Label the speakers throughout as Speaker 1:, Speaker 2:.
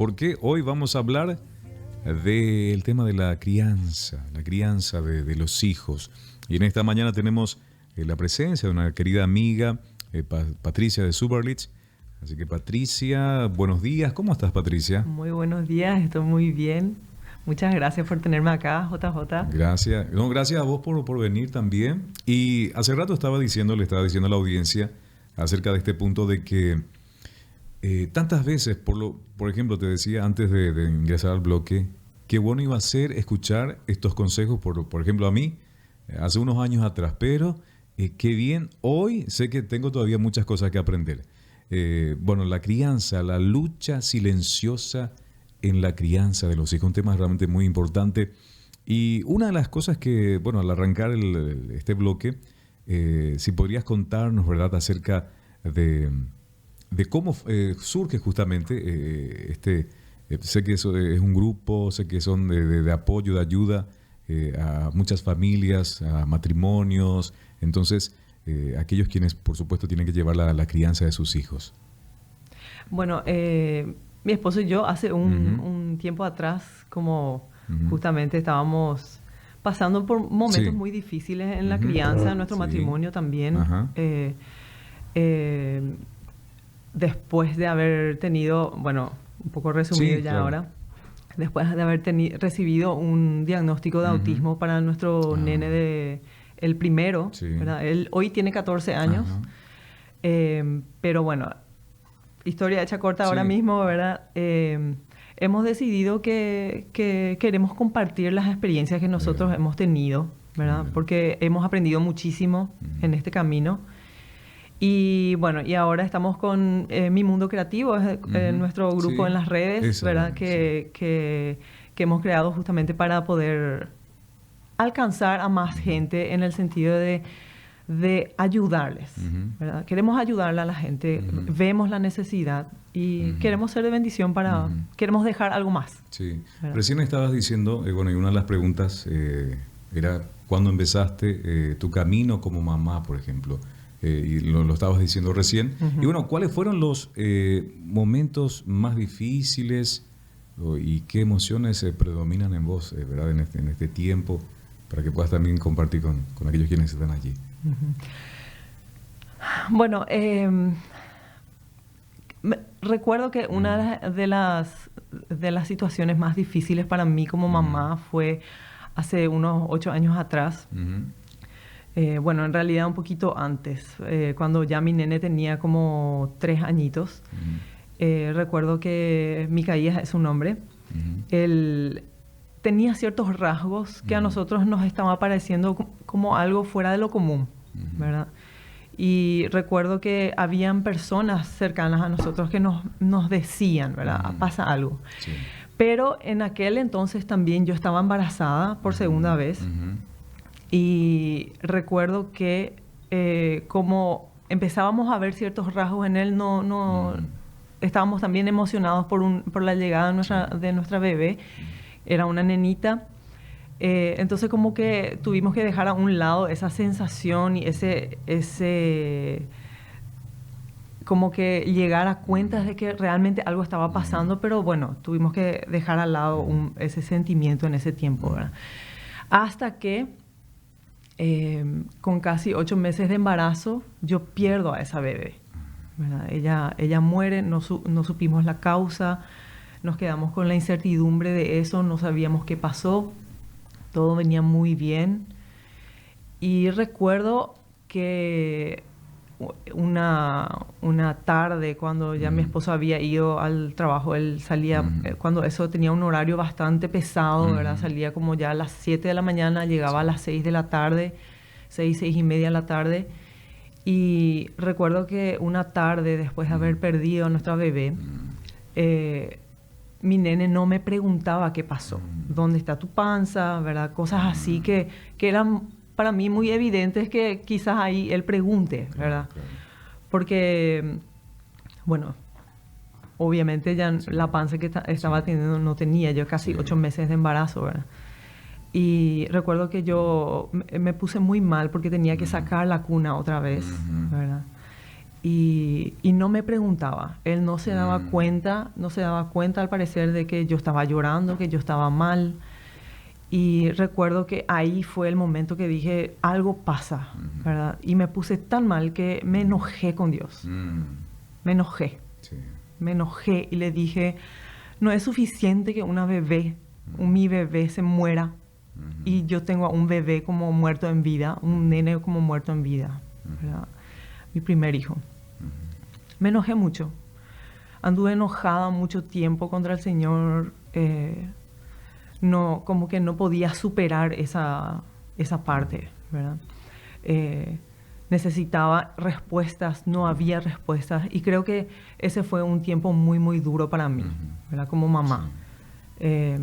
Speaker 1: porque hoy vamos a hablar del tema de la crianza de los hijos. Y en esta mañana tenemos la presencia de una querida amiga, Patricia de Suberlich. Así que Patricia, buenos días. ¿Cómo estás, Patricia?
Speaker 2: Muy buenos días, estoy muy bien. Muchas gracias por tenerme acá, JJ.
Speaker 1: Gracias. No, gracias a vos por venir también. Y hace rato le estaba diciendo a la audiencia acerca de este punto de que tantas veces, por ejemplo, te decía antes de ingresar al bloque, qué bueno iba a ser escuchar estos consejos, por ejemplo, a mí, hace unos años atrás, pero qué bien, hoy sé que tengo todavía muchas cosas que aprender. Bueno, la crianza, la lucha silenciosa en la crianza de los hijos, un tema realmente muy importante. Y una de las cosas que, bueno, al arrancar este bloque, si podrías contarnos, ¿verdad?, acerca de cómo surge justamente sé que eso es un grupo, sé que son de apoyo, de ayuda a muchas familias, a matrimonios, entonces aquellos quienes por supuesto tienen que llevar la crianza de sus hijos.
Speaker 2: Bueno, mi esposo y yo hace un tiempo atrás, como justamente estábamos pasando por momentos muy difíciles en la crianza, en nuestro matrimonio también. Después de haber tenido, bueno, un poco resumido ahora, después de haber recibido un diagnóstico de autismo para nuestro nene el primero, ¿verdad? Él hoy tiene 14 años, pero bueno, historia hecha corta ahora mismo, ¿verdad? Hemos decidido que queremos compartir las experiencias que nosotros hemos tenido, ¿verdad? Porque hemos aprendido muchísimo en este camino. Y bueno, y ahora estamos con Mi Mundo Creativo, es nuestro grupo en las redes, ¿verdad? Que hemos creado justamente para poder alcanzar a más gente en el sentido de ayudarles, ¿verdad? Queremos ayudarle a la gente, vemos la necesidad y queremos ser de bendición queremos dejar algo más.
Speaker 1: Sí. Recién estabas diciendo, bueno, y una de las preguntas era ¿cuándo empezaste tu camino como mamá, por ejemplo? Y lo estabas diciendo recién. Y bueno, ¿cuáles fueron los momentos más difíciles y qué emociones predominan en vos, ¿verdad? En este tiempo, para que puedas también compartir con aquellos quienes están allí?
Speaker 2: Bueno, recuerdo que una de las situaciones más difíciles para mí como mamá fue hace unos 8 años atrás. Bueno, en realidad un poquito antes, cuando ya mi nene tenía como 3 añitos. Recuerdo que Micaías es su nombre. Él tenía ciertos rasgos que a nosotros nos estaba pareciendo como algo fuera de lo común, ¿verdad? Y recuerdo que habían personas cercanas a nosotros que nos decían, ¿verdad? Pasa algo. Sí. Pero en aquel entonces también yo estaba embarazada por segunda vez. Y recuerdo que como empezábamos a ver ciertos rasgos en él, estábamos también emocionados por la llegada de nuestra bebé. Era una nenita. Entonces como que tuvimos que dejar a un lado esa sensación y ese como que llegar a cuentas de que realmente algo estaba pasando, pero bueno, tuvimos que dejar al lado ese sentimiento en ese tiempo, ¿verdad? Hasta que con casi 8 meses de embarazo, yo pierdo a esa bebé, ¿verdad? Ella muere, no supimos la causa, nos quedamos con la incertidumbre de eso, no sabíamos qué pasó, todo venía muy bien. Y recuerdo que una tarde, cuando ya mi esposo había ido al trabajo, él salía, cuando eso tenía un horario bastante pesado, ¿verdad? Salía como ya a las 7 de la mañana, llegaba a las 6 de la tarde, 6 y media de la tarde. Y recuerdo que una tarde, después de haber perdido a nuestra bebé, mi nene no me preguntaba qué pasó, dónde está tu panza, ¿verdad? Cosas así que eran para mí muy evidentes que quizás ahí él pregunte, ¿verdad? Porque, bueno, obviamente ya la panza que estaba teniendo no tenía, yo casi 8 meses de embarazo, ¿verdad? Y recuerdo que yo me puse muy mal porque tenía que sacar la cuna otra vez, ¿verdad? y no me preguntaba. Él no se daba cuenta al parecer de que yo estaba llorando, que yo estaba mal. Y recuerdo que ahí fue el momento que dije, algo pasa, ¿verdad? Y me puse tan mal que me enojé con Dios. Me enojé.
Speaker 1: Sí.
Speaker 2: Me enojé y le dije, no es suficiente que mi bebé se muera y yo tengo a un bebé como muerto en vida, un nene como muerto en vida, ¿verdad? Mi primer hijo. Me enojé mucho. Anduve enojada mucho tiempo contra el Señor. No, como que no podía superar esa parte, ¿verdad? Necesitaba respuestas, no había respuestas. Y creo que ese fue un tiempo muy, muy duro para mí, ¿verdad? Como mamá. Sí.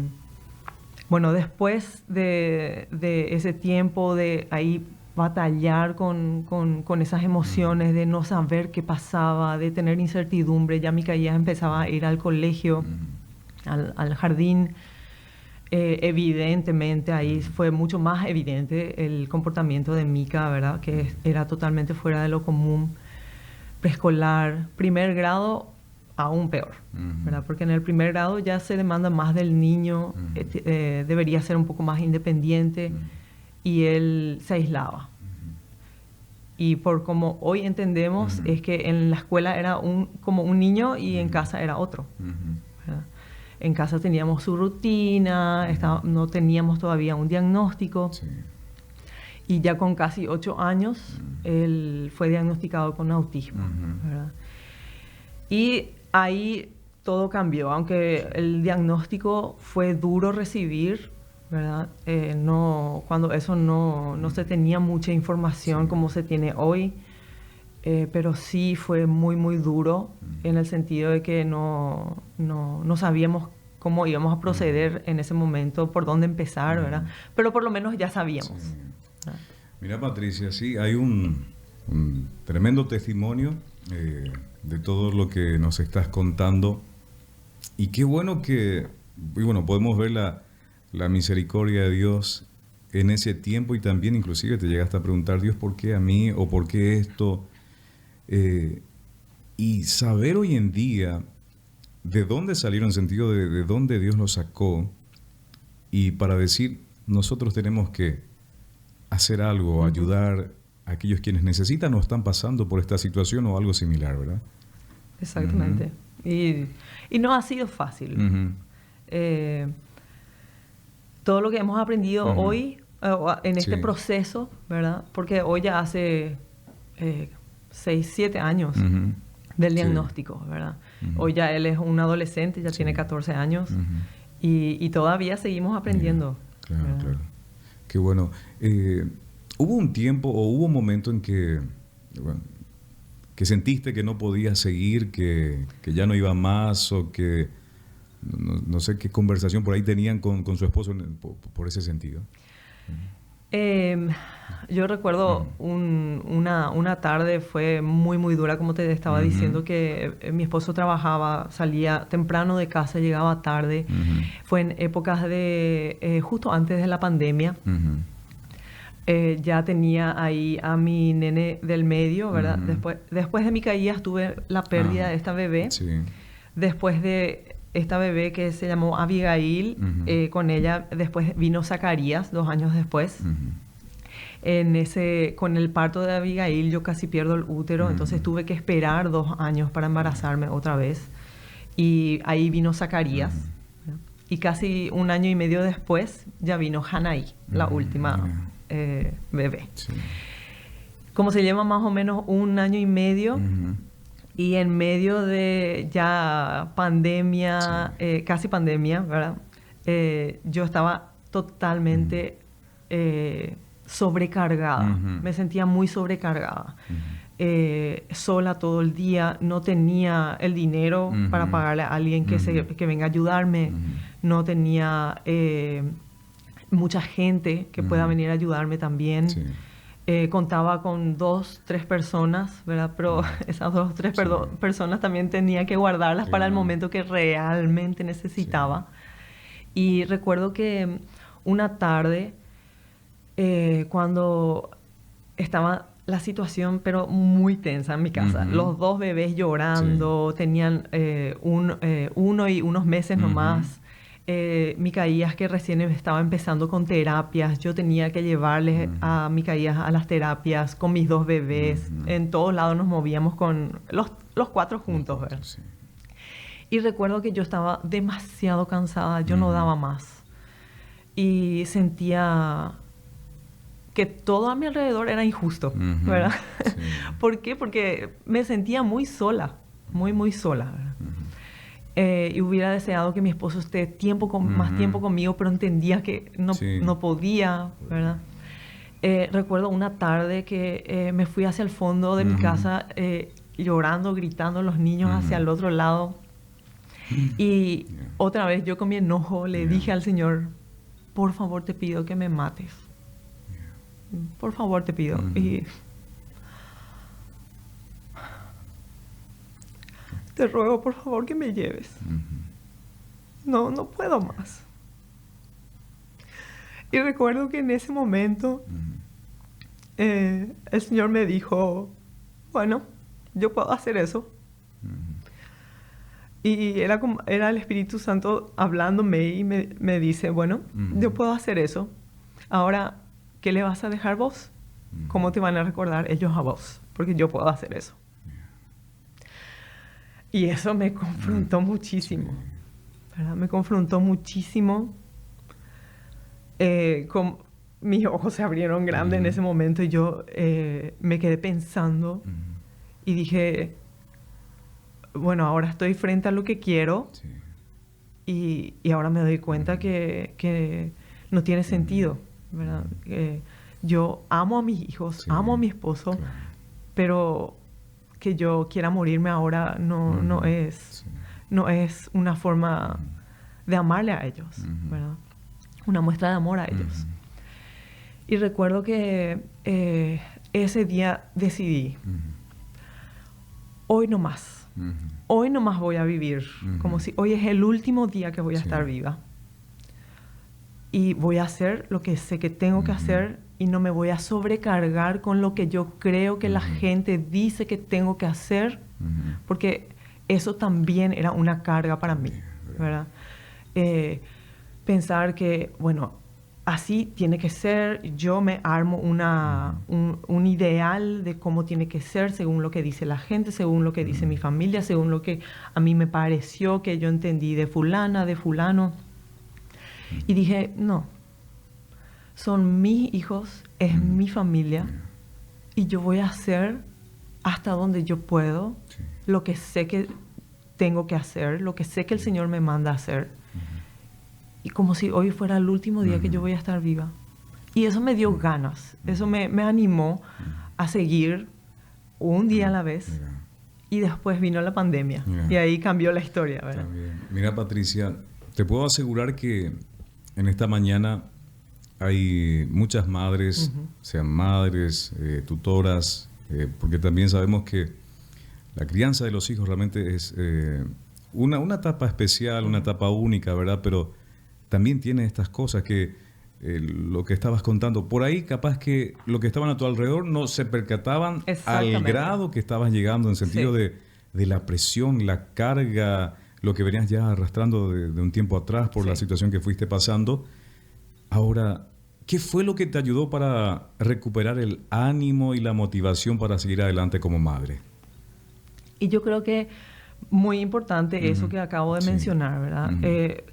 Speaker 2: Bueno, después de ese tiempo de ahí batallar con esas emociones, de no saber qué pasaba, de tener incertidumbre, ya Micaías empezaba a ir al colegio, al jardín. Evidentemente ahí fue mucho más evidente el comportamiento de Mica, ¿verdad? Que era totalmente fuera de lo común. Preescolar, primer grado, aún peor, ¿verdad? Porque en el primer grado ya se demanda más del niño, debería ser un poco más independiente y él se aislaba. Y por como hoy entendemos es que en la escuela era como un niño y en casa era otro, ¿verdad? En casa teníamos su rutina, no teníamos todavía un diagnóstico. Sí. Y ya con casi 8 años, él fue diagnosticado con autismo, ¿verdad? Y ahí todo cambió, aunque el diagnóstico fue duro recibir, ¿verdad? Cuando eso no se tenía mucha información como se tiene hoy, pero sí fue muy, muy duro en el sentido de que no sabíamos cómo íbamos a proceder en ese momento, por dónde empezar, ¿verdad? Pero por lo menos ya sabíamos. Sí.
Speaker 1: Mira, Patricia, sí, hay un tremendo testimonio de todo lo que nos estás contando. Y qué bueno podemos ver la misericordia de Dios en ese tiempo, y también inclusive te llegaste a preguntar, Dios, ¿por qué a mí? ¿O por qué esto? Y saber hoy en día de dónde salieron, en sentido de dónde Dios los sacó, y para decir, nosotros tenemos que hacer algo, ayudar a aquellos quienes necesitan o están pasando por esta situación o algo similar, ¿verdad?
Speaker 2: Exactamente. Y no ha sido fácil. Todo lo que hemos aprendido hoy, en este proceso, ¿verdad? Porque hoy ya hace 6, 7 años del diagnóstico, ¿verdad? Hoy ya él es un adolescente, ya tiene 14 años y todavía seguimos aprendiendo.
Speaker 1: Claro. Qué bueno. ¿Hubo un tiempo o hubo un momento en que sentiste que no podías seguir, que ya no iba más, o que no sé qué conversación por ahí tenían con su esposo por ese sentido?
Speaker 2: Yo recuerdo una tarde fue muy, muy dura, como te estaba diciendo, que mi esposo trabajaba, salía temprano de casa, llegaba tarde. Fue en épocas de justo antes de la pandemia. Ya tenía ahí a mi nene del medio, ¿verdad? Después de Micaías tuve la pérdida de esta bebé. Sí. Después de esta bebé que se llamó Abigail, con ella después vino Zacarías, 2 años después. Con el parto de Abigail yo casi pierdo el útero, entonces tuve que esperar 2 años para embarazarme otra vez. Y ahí vino Zacarías. Y casi 1 año y medio después ya vino Hanaí, la última bebé. Sí. Como se lleva más o menos 1 año y medio, y en medio de ya pandemia, casi pandemia, ¿verdad? Yo estaba totalmente sobrecargada. Me sentía muy sobrecargada. Sola todo el día, no tenía el dinero para pagarle a alguien que venga a ayudarme, no tenía mucha gente que pueda venir a ayudarme también. Sí. Contaba con 2, 3 personas, ¿verdad? Pero esas 2, 3 personas también tenía que guardarlas para el momento que realmente necesitaba. Sí. Y recuerdo que una tarde, cuando estaba la situación, pero muy tensa en mi casa. Los dos bebés llorando, tenían 1 y unos meses nomás. Micaías, que recién estaba empezando con terapias, yo tenía que llevarles a Micaías a las terapias con mis 2 bebés. En todos lados nos movíamos con los 4 juntos, ¿verdad? Sí. Y recuerdo que yo estaba demasiado cansada, yo no daba más. Y sentía que todo a mi alrededor era injusto, ¿verdad? Sí. ¿Por qué? Porque me sentía muy sola, muy sola, ¿verdad? Y hubiera deseado que mi esposo esté más tiempo conmigo, pero entendía que no podía, ¿verdad? Recuerdo una tarde que me fui hacia el fondo de mi casa llorando, gritando a los niños hacia el otro lado. Y otra vez yo con mi enojo le dije al Señor, por favor te pido que me mates. Por favor te pido. Y te ruego por favor que me lleves. No puedo más. Y recuerdo que en ese momento el Señor me dijo, bueno, yo puedo hacer eso. Y era el Espíritu Santo hablándome y me dice, bueno, yo puedo hacer eso. Ahora, ¿qué le vas a dejar vos? ¿Cómo te van a recordar ellos a vos? Porque yo puedo hacer eso. Y eso me confrontó muchísimo, ¿verdad? Me confrontó muchísimo. Mis ojos se abrieron grandes en ese momento y yo me quedé pensando y dije, bueno, ahora estoy frente a lo que quiero y ahora me doy cuenta que no tiene sentido, ¿verdad? Yo amo a mis hijos, amo a mi esposo, pero que yo quiera morirme ahora no es una forma de amarle a ellos, ¿verdad? Una muestra de amor a ellos. Y recuerdo que ese día decidí, hoy no más. Hoy nomás voy a vivir, como si hoy es el último día que voy a estar viva. Y voy a hacer lo que sé que tengo que hacer y no me voy a sobrecargar con lo que yo creo que la gente dice que tengo que hacer, porque eso también era una carga para mí, ¿verdad? Pensar que, bueno, así tiene que ser, yo me armo un ideal de cómo tiene que ser según lo que dice la gente, según lo que dice mi familia, según lo que a mí me pareció que yo entendí de fulana, de fulano. Y dije, no, son mis hijos, es mi familia, y yo voy a hacer hasta donde yo puedo lo que sé que tengo que hacer, lo que sé que el Señor me manda a hacer. Y como si hoy fuera el último día que yo voy a estar viva. Y eso me dio ganas, eso me animó a seguir un día a la vez. Y después vino la pandemia. Y ahí cambió la historia, ¿verdad?
Speaker 1: Mira, Patricia, te puedo asegurar que en esta mañana hay muchas madres, sean madres, tutoras, porque también sabemos que la crianza de los hijos realmente es una etapa especial, una etapa única, ¿verdad? Pero también tiene estas cosas que lo que estabas contando, por ahí capaz que lo que estaban a tu alrededor no se percataban al grado que estabas llegando, en sentido de la presión, la carga, lo que venías ya arrastrando de un tiempo atrás por la situación que fuiste pasando. Ahora, ¿qué fue lo que te ayudó para recuperar el ánimo y la motivación para seguir adelante como madre?
Speaker 2: Y yo creo que muy importante eso que acabo de mencionar, ¿verdad?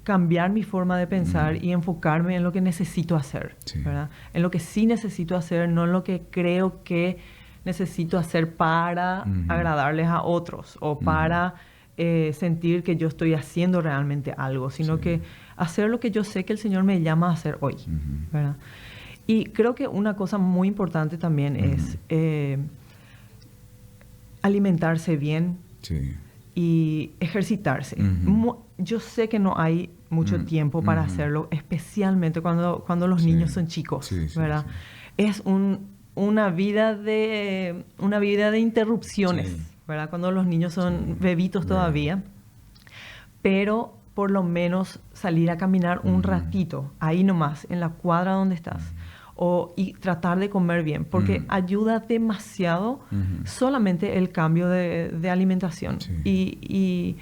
Speaker 2: Cambiar mi forma de pensar y enfocarme en lo que necesito hacer, ¿verdad? En lo que sí necesito hacer, no en lo que creo que necesito hacer para agradarles a otros o para sentir que yo estoy haciendo realmente algo, sino que hacer lo que yo sé que el Señor me llama a hacer hoy, ¿verdad? Y creo que una cosa muy importante también es alimentarse bien y ejercitarse. Yo sé que no hay mucho tiempo para hacerlo, especialmente cuando los niños son chicos, ¿verdad? Es una vida de interrupciones, ¿verdad? Cuando los niños son bebitos todavía. Pero por lo menos salir a caminar un ratito, ahí nomás, en la cuadra donde estás. y tratar de comer bien, porque ayuda demasiado solamente el cambio de alimentación y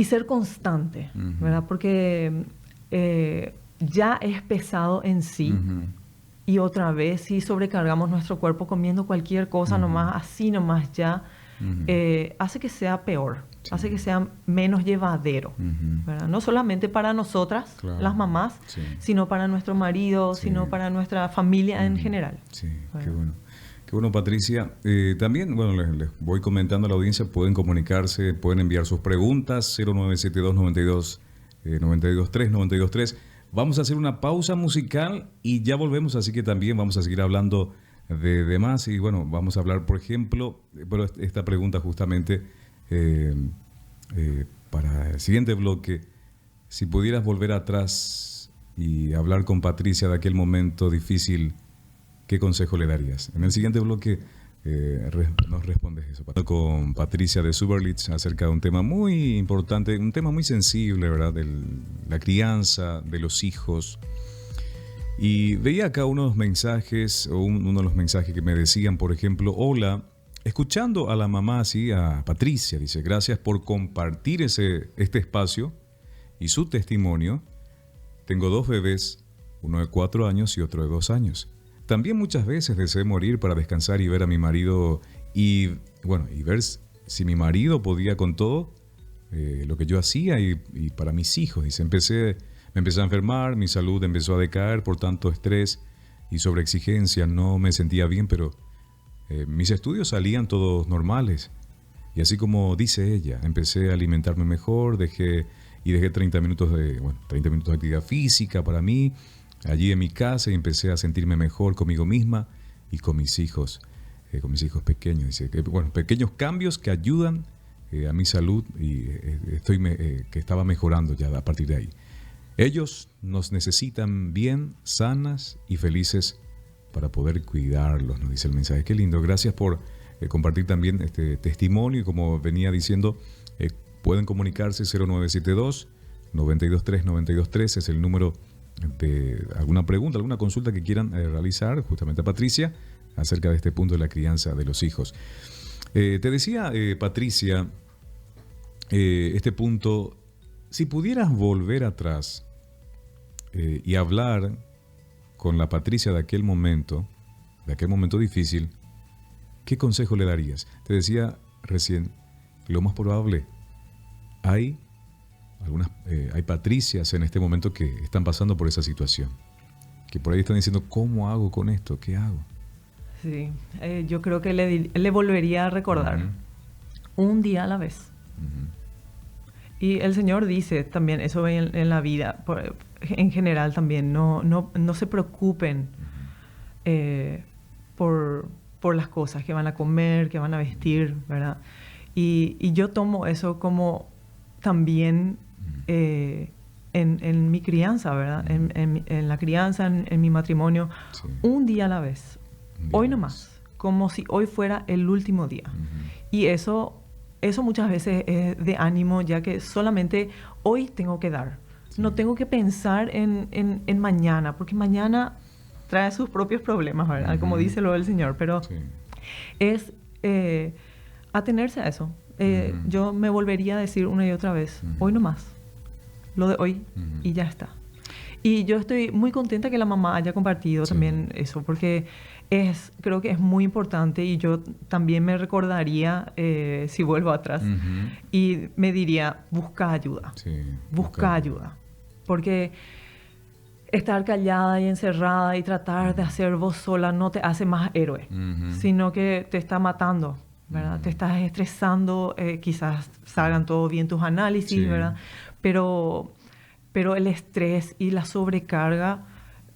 Speaker 2: ser constante, ¿verdad? Porque ya es pesado en sí. Y otra vez, si sobrecargamos nuestro cuerpo comiendo cualquier cosa nomás, así nomás ya, hace que sea peor, hace que sea menos llevadero, ¿verdad? No solamente para nosotras, las mamás, sino para nuestro marido, sino para nuestra familia en general.
Speaker 1: Sí, qué bueno. Qué bueno, Patricia. También, bueno, les voy comentando a la audiencia, pueden comunicarse, pueden enviar sus preguntas, 0972 92 923 923. Vamos a hacer una pausa musical y ya volvemos, así que también vamos a seguir hablando de más. Y bueno, vamos a hablar, por ejemplo, pero esta pregunta justamente para el siguiente bloque, si pudieras volver atrás y hablar con Patricia de aquel momento difícil, ¿qué consejo le darías? En el siguiente bloque nos respondes eso. Con Patricia de Suberlitz acerca de un tema muy importante, un tema muy sensible, ¿verdad? De la crianza, de los hijos. Y veía acá unos mensajes, o uno de los mensajes que me decían, por ejemplo, hola, escuchando a la mamá así, a Patricia, dice, gracias por compartir este espacio y su testimonio. Tengo 2 bebés, uno de 4 años y otro de 2 años. También muchas veces deseé morir para descansar y ver a mi marido y ver si mi marido podía con todo lo que yo hacía y para mis hijos. Dice, me empecé a enfermar, mi salud empezó a decaer por tanto estrés y sobreexigencia. No me sentía bien, pero mis estudios salían todos normales. Y así como dice ella, empecé a alimentarme mejor, dejé 30 minutos de actividad física para mí allí en mi casa y empecé a sentirme mejor conmigo misma y con mis hijos pequeños. Dice que, pequeños cambios que ayudan a mi salud y que estaba mejorando ya a partir de ahí. Ellos nos necesitan bien, sanas y felices para poder cuidarlos, nos dice el mensaje. Qué lindo, gracias por compartir también este testimonio y como venía diciendo, pueden comunicarse 0972 923 923 es el número de alguna pregunta, alguna consulta que quieran realizar justamente a Patricia acerca de este punto de la crianza de los hijos. Te decía, Patricia, este punto, si pudieras volver atrás y hablar con la Patricia de aquel momento difícil, ¿qué consejo le darías? Te decía recién, lo más probable, hay Patricias en este momento que están pasando por esa situación, que por ahí están diciendo, ¿cómo hago con esto? ¿Qué hago?
Speaker 2: Sí, yo creo que le volvería a recordar un día a la vez. Y el Señor dice también, eso en la vida, en general también, no se preocupen por las cosas que van a comer, que van a vestir, ¿verdad? Y yo tomo eso como también en mi crianza, ¿verdad? En la crianza, en mi matrimonio, un día a la vez, hoy nomás, como si hoy fuera el último día. Y eso muchas veces es de ánimo, ya que solamente hoy tengo que dar. No tengo que pensar en mañana, porque mañana trae sus propios problemas, ¿verdad? Como dice luego el Señor, pero es atenerse a eso. Yo me volvería a decir una y otra vez, hoy nomás, lo de hoy y ya está. Y yo estoy muy contenta que la mamá haya compartido también eso, porque creo que es muy importante y yo también me recordaría si vuelvo atrás y me diría, busca ayuda, busca ayuda, porque estar callada y encerrada y tratar de hacer vos sola no te hace más héroe, sino que te está matando, ¿verdad? Te estás estresando, quizás salgan todo bien tus análisis, ¿verdad? Pero el estrés y la sobrecarga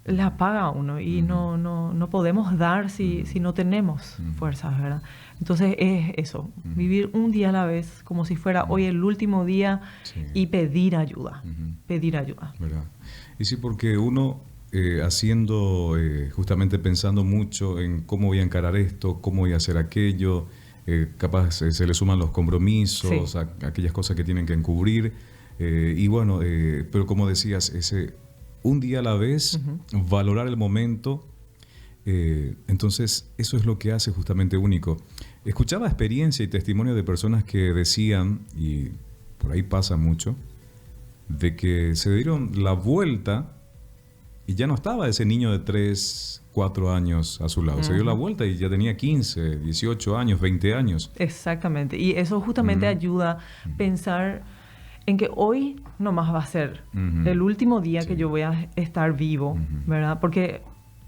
Speaker 2: la apaga a uno y no podemos dar si no tenemos fuerzas, ¿verdad? Entonces es eso, vivir un día a la vez como si fuera hoy el último día y pedir ayuda, pedir ayuda.
Speaker 1: ¿Verdad? Y sí, porque uno justamente pensando mucho en cómo voy a encarar esto, cómo voy a hacer aquello, capaz se le suman los compromisos, aquellas cosas que tienen que encubrir, pero como decías, un día a la vez, valorar el momento. Entonces, eso es lo que hace justamente único. Escuchaba experiencia y testimonio de personas que decían, y por ahí pasa mucho, de que se dieron la vuelta y ya no estaba ese niño de 3, 4 años a su lado. Se dio la vuelta y ya tenía 15, 18 años, 20 años.
Speaker 2: Exactamente. Y eso justamente ayuda a pensar en que hoy nomás va a ser el último día que yo voy a estar vivo, ¿verdad? Porque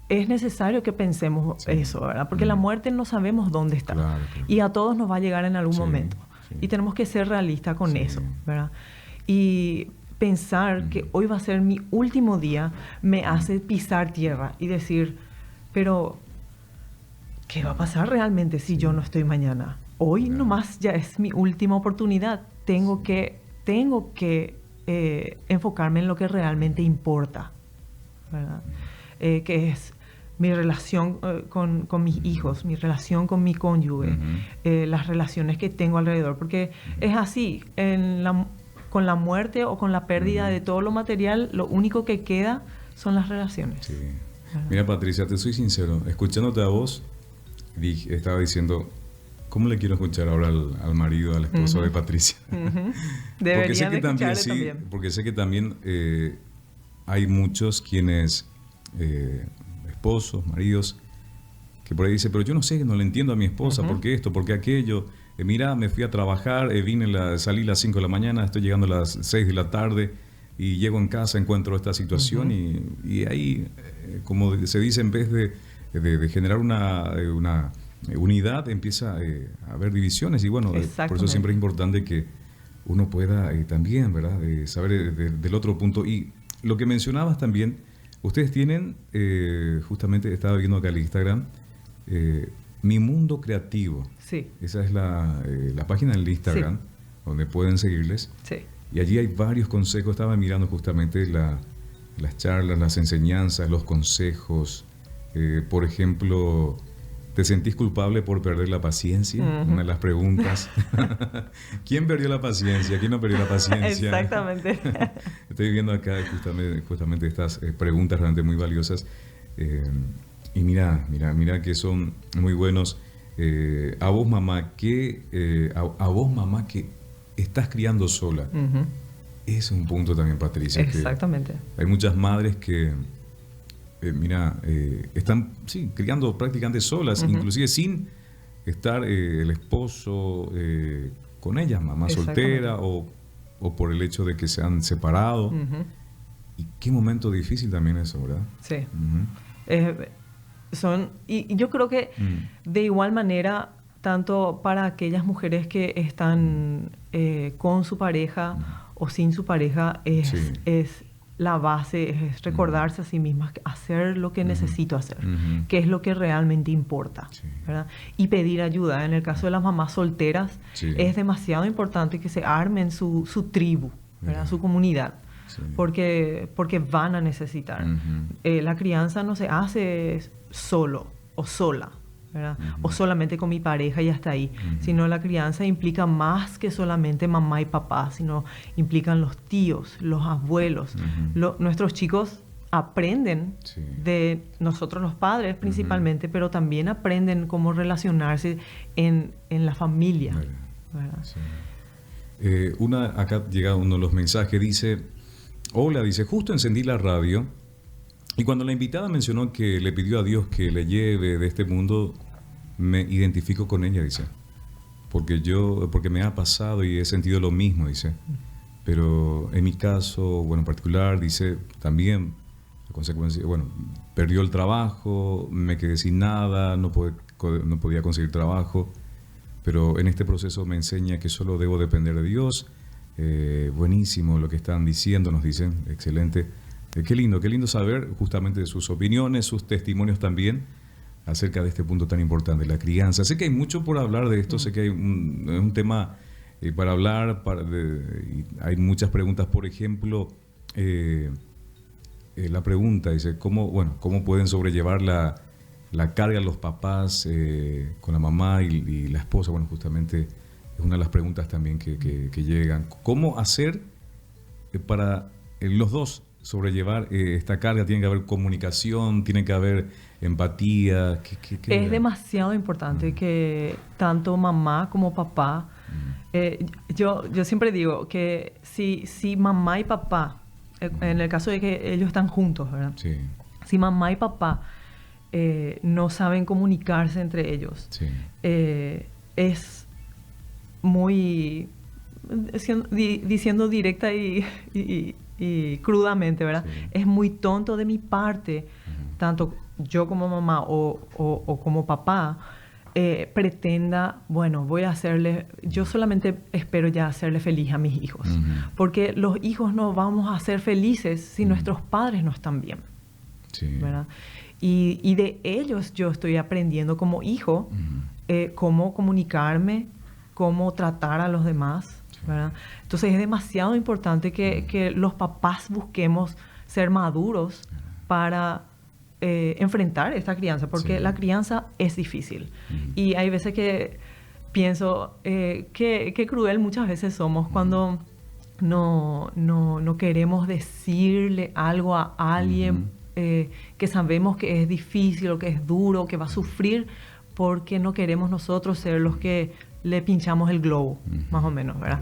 Speaker 2: es necesario que pensemos eso, ¿verdad? Porque la muerte no sabemos dónde está.
Speaker 1: Claro.
Speaker 2: Y a todos nos va a llegar en algún momento. Y tenemos que ser realistas con eso, ¿verdad? Y pensar que hoy va a ser mi último día me hace pisar tierra y decir, pero ¿qué va a pasar realmente si yo no estoy mañana? Hoy nomás ya es mi última oportunidad. Tengo que enfocarme en lo que realmente importa, ¿verdad? Que es mi relación con mis hijos, mi relación con mi cónyuge, las relaciones que tengo alrededor. Porque es así, con la muerte o con la pérdida de todo lo material, lo único que queda son las relaciones.
Speaker 1: Sí. Mira, Patricia, te soy sincero, escuchándote a vos, estaba diciendo, ¿cómo le quiero escuchar ahora al marido, al esposo de Patricia?
Speaker 2: Porque sé que también,
Speaker 1: porque sé que también hay muchos quienes, esposos, maridos, que por ahí dicen, pero yo no sé, no le entiendo a mi esposa, ¿por qué esto, por qué aquello? Mira, me fui a trabajar, salí a las 5 de la mañana, estoy llegando a las 6 de la tarde y llego en casa, encuentro esta situación y ahí, como se dice, en vez de generar una unidad, empieza a haber divisiones y bueno, por eso siempre es importante que uno pueda también, ¿verdad? Saber del otro punto. Y lo que mencionabas también, ustedes tienen, justamente estaba viendo acá el Instagram, Mi Mundo Creativo.
Speaker 2: Sí.
Speaker 1: Esa es la página del Instagram, donde pueden seguirles.
Speaker 2: Sí.
Speaker 1: Y allí hay varios consejos. Estaba mirando justamente las charlas, las enseñanzas, los consejos. Por ejemplo, ¿te sentís culpable por perder la paciencia? Una de las preguntas. ¿Quién perdió la paciencia? ¿Quién no perdió la paciencia?
Speaker 2: Exactamente.
Speaker 1: Estoy viendo acá justamente estas preguntas realmente muy valiosas. Y mira que son muy buenos. A vos, mamá, que estás criando sola. Ese es un punto también, Patricia.
Speaker 2: Exactamente.
Speaker 1: Hay muchas madres que, están criando prácticamente solas, inclusive sin estar el esposo con ellas, mamá soltera o por el hecho de que se han separado. Y qué momento difícil también eso, ¿verdad?
Speaker 2: Sí. Y yo creo que de igual manera, tanto para aquellas mujeres que están con su pareja o sin su pareja, es la base, es recordarse a sí mismas, hacer lo que necesito hacer, que es lo que realmente importa, ¿verdad? Y pedir ayuda. En el caso de las mamás solteras, es demasiado importante que se armen su tribu, ¿verdad? Su comunidad. Porque van a necesitar. La crianza no se hace solo o sola, ¿verdad? O solamente con mi pareja y hasta ahí, sino la crianza implica más que solamente mamá y papá, sino implican los tíos, los abuelos. Nuestros chicos aprenden de nosotros los padres principalmente, pero también aprenden cómo relacionarse en la familia, ¿verdad?
Speaker 1: Acá llega uno de los mensajes, dice: hola, dice, justo encendí la radio y cuando la invitada mencionó que le pidió a Dios que le lleve de este mundo, me identifico con ella, dice, porque me ha pasado y he sentido lo mismo, dice, pero en mi caso, bueno, en particular, dice, también, la consecuencia, bueno, perdió el trabajo, me quedé sin nada, no podía conseguir trabajo, pero en este proceso me enseña que solo debo depender de Dios. Buenísimo lo que están diciendo, nos dicen, excelente. Qué lindo saber justamente de sus opiniones, sus testimonios también acerca de este punto tan importante, la crianza. Sé que hay mucho por hablar de esto, sé que hay un tema para hablar, y hay muchas preguntas. Por ejemplo, la pregunta dice, ¿cómo pueden sobrellevar la carga los papás con la mamá y la esposa? Bueno, justamente es una de las preguntas también que llegan. ¿Cómo hacer para los dos sobrellevar esta carga? ¿Tiene que haber comunicación? ¿Tiene que haber empatía?
Speaker 2: Es demasiado importante que tanto mamá como papá... yo siempre digo que si mamá y papá, en el caso de que ellos están juntos, ¿verdad?
Speaker 1: Sí.
Speaker 2: Si mamá y papá no saben comunicarse entre ellos,
Speaker 1: Sí.
Speaker 2: Es muy... diciendo directa y crudamente, ¿verdad?
Speaker 1: Sí.
Speaker 2: Es muy tonto de mi parte, tanto yo como mamá o como papá, pretenda, bueno, yo solamente espero ya hacerle feliz a mis hijos. Porque los hijos no vamos a ser felices si nuestros padres no están bien.
Speaker 1: Sí.
Speaker 2: ¿Verdad? Y de ellos yo estoy aprendiendo como hijo cómo comunicarme, cómo tratar a los demás, ¿verdad? Entonces es demasiado importante que los papás busquemos ser maduros para enfrentar esta crianza, porque la crianza es difícil. Y hay veces que pienso qué cruel muchas veces somos cuando no queremos decirle algo a alguien que sabemos que es difícil o que es duro, que va a sufrir, porque no queremos nosotros ser los que le pinchamos el globo, más o menos, ¿verdad?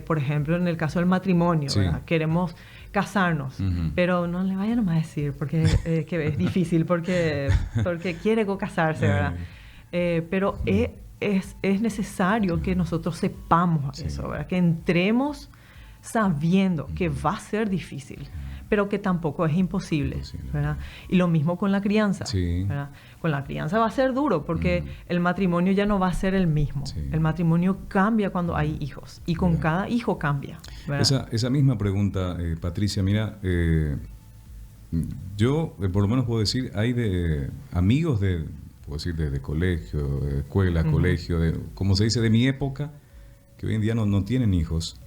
Speaker 2: Por ejemplo, en el caso del matrimonio, ¿verdad? Queremos casarnos, pero no le vayan a decir porque que es difícil, porque quiere casarse, ¿verdad? Pero es necesario que nosotros sepamos eso, ¿verdad? Que entremos sabiendo que va a ser difícil, pero que tampoco es imposible, ¿verdad? Y lo mismo con la crianza, ¿verdad? Con la crianza va a ser duro porque el matrimonio ya no va a ser el mismo. El matrimonio cambia cuando hay hijos y con cada hijo cambia, ¿verdad?
Speaker 1: Esa misma pregunta, Patricia, mira, yo por lo menos puedo decir, hay de amigos puedo decir, de colegio, de escuela, colegio, como se dice, de mi época, que hoy en día no tienen hijos.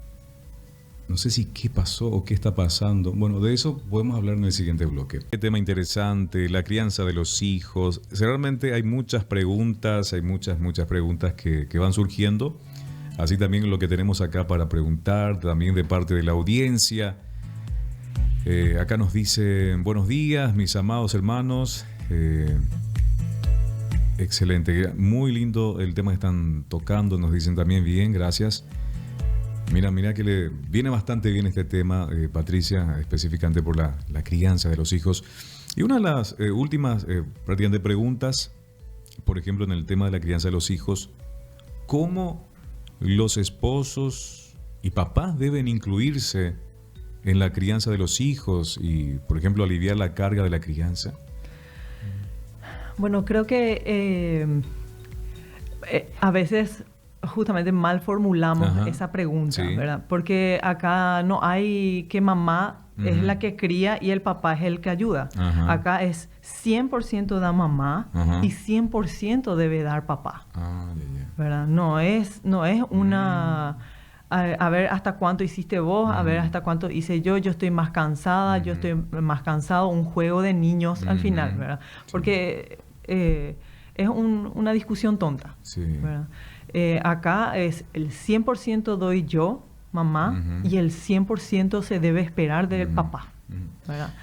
Speaker 1: No sé si qué pasó o qué está pasando. Bueno, de eso podemos hablar en el siguiente bloque. Qué tema interesante, la crianza de los hijos. Realmente hay muchas preguntas, hay muchas preguntas que van surgiendo. Así también lo que tenemos acá para preguntar, también de parte de la audiencia. Acá nos dicen, buenos días, mis amados hermanos. Excelente, muy lindo el tema que están tocando, nos dicen también bien, gracias. Mira que le viene bastante bien este tema, Patricia, específicamente por la crianza de los hijos. Y una de las últimas prácticamente preguntas, por ejemplo, en el tema de la crianza de los hijos, ¿cómo los esposos y papás deben incluirse en la crianza de los hijos y, por ejemplo, aliviar la carga de la crianza?
Speaker 2: Bueno, creo que a veces justamente mal formulamos esa pregunta, ¿verdad? Porque acá no hay que mamá es la que cría y el papá es el que ayuda. Acá es 100% da mamá y 100% debe dar papá. ¿Verdad? No es una... A ver hasta cuánto hiciste vos, a ver hasta cuánto hice yo estoy más cansada, yo estoy más cansado, un juego de niños al final, ¿verdad? Porque es una discusión tonta, ¿verdad? Acá es el 100% doy yo, mamá, y el 100% se debe esperar del papá, ¿verdad?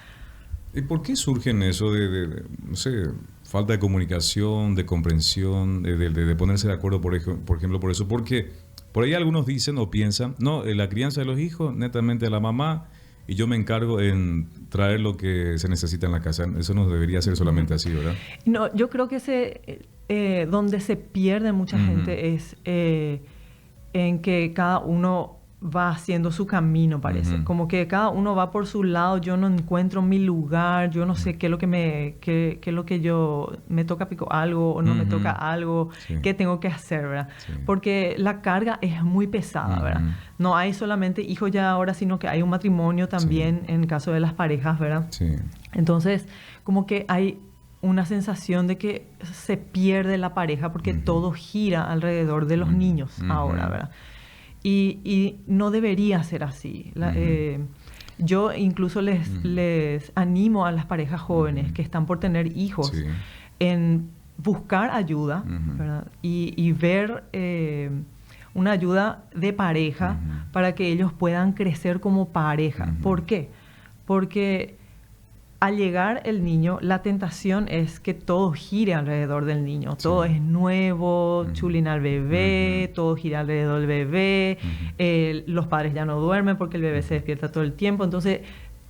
Speaker 1: ¿Y por qué surgen eso de no sé, falta de comunicación, de comprensión, de ponerse de acuerdo, por ejemplo, por eso? Porque por ahí algunos dicen o piensan, no, la crianza de los hijos, netamente a la mamá, y yo me encargo en traer lo que se necesita en la casa. Eso no debería ser solamente así, ¿verdad?
Speaker 2: No, yo creo que donde se pierde mucha gente es en que cada uno va haciendo su camino, parece. Como que cada uno va por su lado, yo no encuentro mi lugar, yo no sé qué es lo que me toca pico algo o no me toca algo, qué tengo que hacer, ¿verdad? Porque la carga es muy pesada, ¿verdad? No hay solamente hijos ya ahora, sino que hay un matrimonio también en el caso de las parejas, ¿verdad? Entonces, como que hay una sensación de que se pierde la pareja porque todo gira alrededor de los niños ahora, ¿verdad? Y no debería ser así. Yo incluso les animo a las parejas jóvenes que están por tener hijos en buscar ayuda, ¿verdad? Y ver una ayuda de pareja para que ellos puedan crecer como pareja. ¿Por qué? porque al llegar el niño, la tentación es que todo gire alrededor del niño. Sí. Todo es nuevo, chulina al bebé, todo gira alrededor del bebé, los padres ya no duermen porque el bebé se despierta todo el tiempo. Entonces,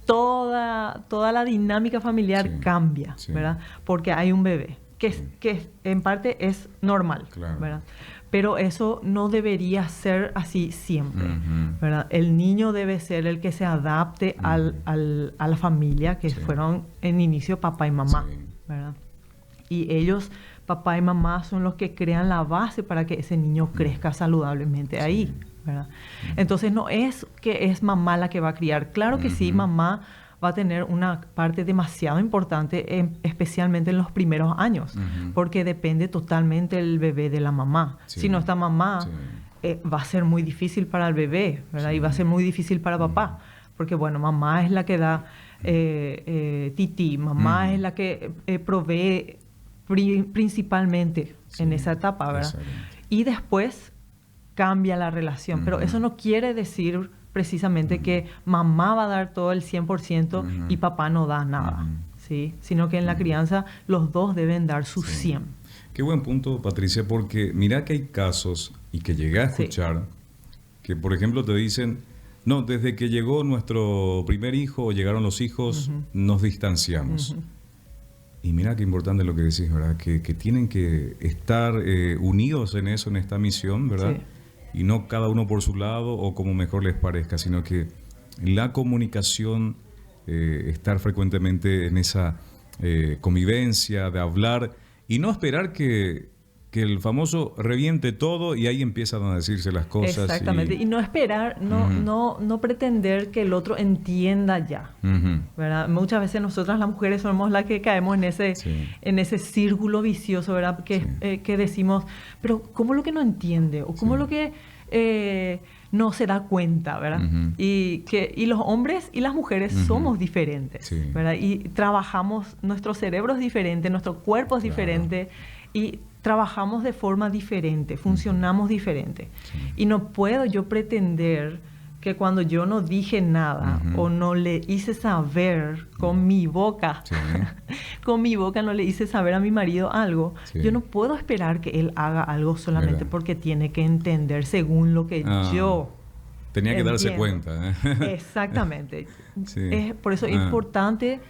Speaker 2: toda la dinámica familiar cambia, ¿verdad? Porque hay un bebé, que en parte es normal, ¿verdad? Pero eso no debería ser así siempre, ¿verdad? El niño debe ser el que se adapte a la familia, que fueron en inicio papá y mamá, ¿verdad? Y ellos, papá y mamá, son los que crean la base para que ese niño crezca saludablemente ahí, ¿verdad? Entonces no es que es mamá la que va a criar. Claro que sí, mamá va a tener una parte demasiado importante, especialmente en los primeros años, porque depende totalmente el bebé de la mamá. Si no está mamá, va a ser muy difícil para el bebé, ¿verdad? Y va a ser muy difícil para papá, porque bueno, mamá es la que da tití, mamá es la que provee principalmente en esa etapa, ¿verdad? Y después cambia la relación, pero eso no quiere decir precisamente que mamá va a dar todo el 100% y papá no da nada, ¿sí? Sino que en la crianza los dos deben dar su 100.
Speaker 1: Qué buen punto, Patricia, porque mira que hay casos, y que llegué a escuchar, que por ejemplo te dicen, no, desde que llegó nuestro primer hijo o llegaron los hijos, nos distanciamos. Y mira qué importante lo que decís, ¿verdad? Que tienen que estar unidos en eso, en esta misión, ¿verdad? Sí. Y no cada uno por su lado o como mejor les parezca, sino que la comunicación, estar frecuentemente en esa convivencia, de hablar y no esperar que el famoso reviente todo y ahí empiezan a decirse las cosas.
Speaker 2: Exactamente, y no esperar, no pretender que el otro entienda ya, ¿verdad? Muchas veces nosotras las mujeres somos las que caemos en ese círculo vicioso, ¿verdad? Que decimos, pero ¿cómo lo que no entiende? ¿O cómo lo que no se da cuenta, ¿verdad? Y los hombres y las mujeres somos diferentes, ¿verdad? Y trabajamos, nuestro cerebro es diferente, nuestro cuerpo es diferente y trabajamos de forma diferente, funcionamos diferente. Y no puedo yo pretender que cuando yo no dije nada o no le hice saber con mi boca, con mi boca no le hice saber a mi marido algo, yo no puedo esperar que él haga algo solamente porque tiene que entender según lo que yo
Speaker 1: tenía que darse cuenta.
Speaker 2: Exactamente. Por eso es importante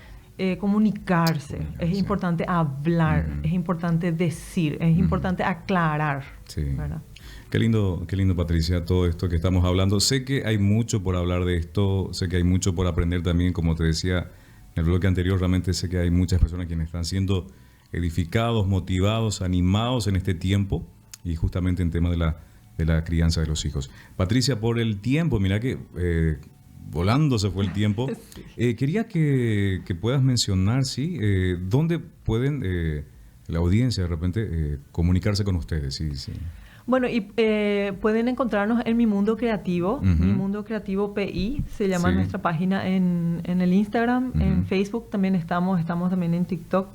Speaker 2: comunicarse, es importante hablar, es importante decir, es importante aclarar, ¿verdad?
Speaker 1: Qué lindo, Patricia, todo esto que estamos hablando. Sé que hay mucho por hablar de esto, sé que hay mucho por aprender también, como te decía en el bloque anterior, realmente sé que hay muchas personas quienes están siendo edificados, motivados, animados en este tiempo y justamente en tema de la crianza de los hijos. Patricia, por el tiempo, mira que volando se fue el tiempo. Quería que puedas mencionar, dónde pueden la audiencia de repente comunicarse con ustedes. Sí.
Speaker 2: Bueno, y pueden encontrarnos en Mi Mundo Creativo, Mi Mundo Creativo PI, se llama nuestra página en el Instagram, en Facebook también estamos también en TikTok,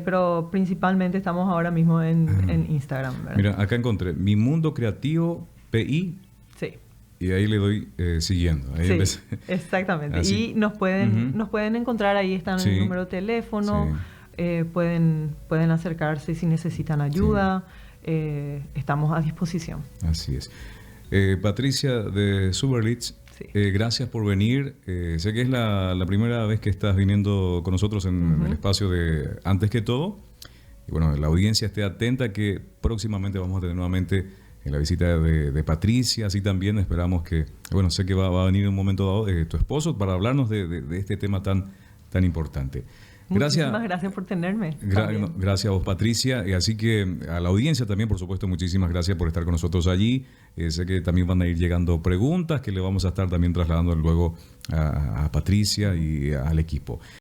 Speaker 2: pero principalmente estamos ahora mismo en Instagram, ¿verdad?
Speaker 1: Mira, acá encontré Mi Mundo Creativo PI.
Speaker 2: Sí.
Speaker 1: Y ahí le doy siguiendo. Ahí
Speaker 2: exactamente. Así. Y nos pueden encontrar, ahí está el número de teléfono, pueden acercarse si necesitan ayuda. Estamos a disposición.
Speaker 1: Así es. Patricia de Suberlitz, gracias por venir. Sé que es la primera vez que estás viniendo con nosotros en el espacio de Antes que Todo. Y bueno, la audiencia esté atenta que próximamente vamos a tener nuevamente la visita de Patricia. Así también esperamos que, bueno, sé que va a venir en un momento dado tu esposo para hablarnos de este tema tan importante.
Speaker 2: Muchísimas gracias por tenerme.
Speaker 1: Gracias a vos, Patricia. Y así que a la audiencia también, por supuesto, muchísimas gracias por estar con nosotros allí. Sé que también van a ir llegando preguntas que le vamos a estar también trasladando luego a Patricia y al equipo.